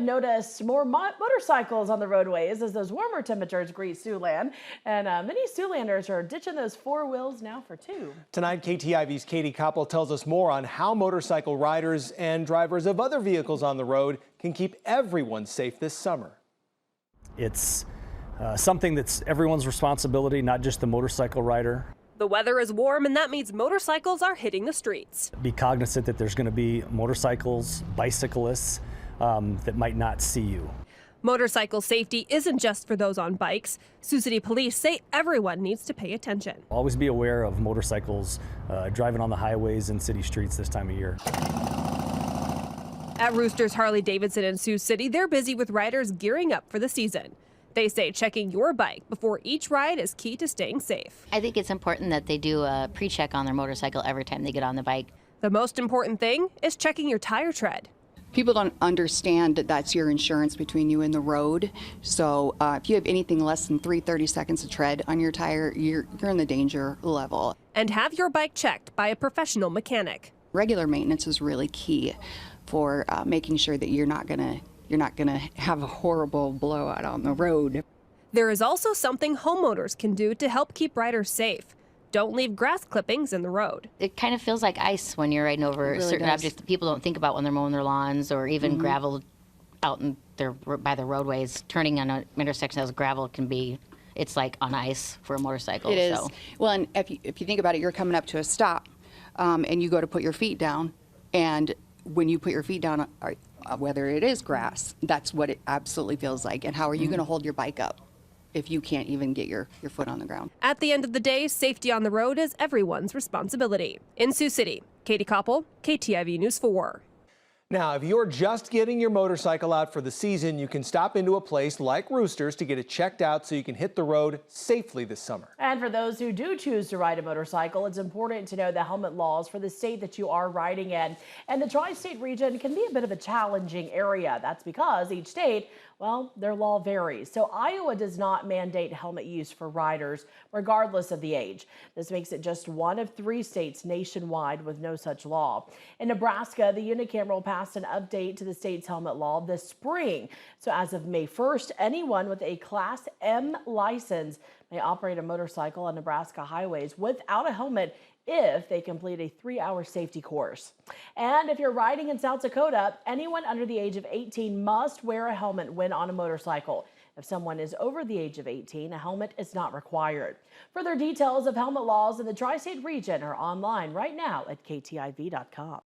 Notice more motorcycles on the roadways as those warmer temperatures greet Siouxland. And many Siouxlanders are ditching those four wheels now for two. Tonight, KTIV's Katie Koppel tells us more on how motorcycle riders and drivers of other vehicles on the road can keep everyone safe this summer. It's something that's everyone's responsibility, not just the motorcycle rider. The weather is warm, and that means motorcycles are hitting the streets. Be cognizant that there's going to be motorcycles, bicyclists that might not see you. Motorcycle safety isn't just for those on bikes. Sioux City Police say everyone needs to pay attention. Always be aware of motorcycles driving on the highways and city streets this time of year. At Roosters Harley Davidson in Sioux City, they're busy with riders gearing up for the season. They say checking your bike before each ride is key to staying safe. I think it's important that they do a pre-check on their motorcycle every time they get on the bike. The most important thing is checking your tire tread. People don't understand that that's your insurance between you and the road. So if you have anything less than 30 seconds of tread on your tire, you're in the danger level. And have your bike checked by a professional mechanic. Regular maintenance is really key for making sure that you're not gonna have a horrible blowout on the road. There is also something homeowners can do to help keep riders safe. Don't leave grass clippings in the road. It kind of feels like ice when you're riding over certain objects that people don't think about when they're mowing their lawns, or even gravel out in by the roadways. Turning on an intersection as gravel can be, it's like on ice for a motorcycle. It is. So. Well, and if you think about it, you're coming up to a stop, and you go to put your feet down, and when you put your feet down, whether it is grass, that's what it absolutely feels like. And how are you going to hold your bike up if you can't even get your foot on the ground? At the end of the day, safety on the road is everyone's responsibility. In Sioux City, Katie Koppel, KTIV News 4. Now, if you're just getting your motorcycle out for the season, you can stop into a place like Roosters to get it checked out so you can hit the road safely this summer. And for those who do choose to ride a motorcycle, it's important to know the helmet laws for the state that you are riding in. And the tri-state region can be a bit of a challenging area. That's because each state, well, their law varies. So Iowa does not mandate helmet use for riders, regardless of the age. This makes it just one of 3 states nationwide with no such law. In Nebraska, the unicameral passed an update to the state's helmet law this spring. So as of May 1st, anyone with a Class M license may operate a motorcycle on Nebraska highways without a helmet if they complete a 3-hour safety course. And if you're riding in South Dakota, anyone under the age of 18 must wear a helmet when on a motorcycle. If someone is over the age of 18, a helmet is not required. Further details of helmet laws in the tri-state region are online right now at KTIV.com.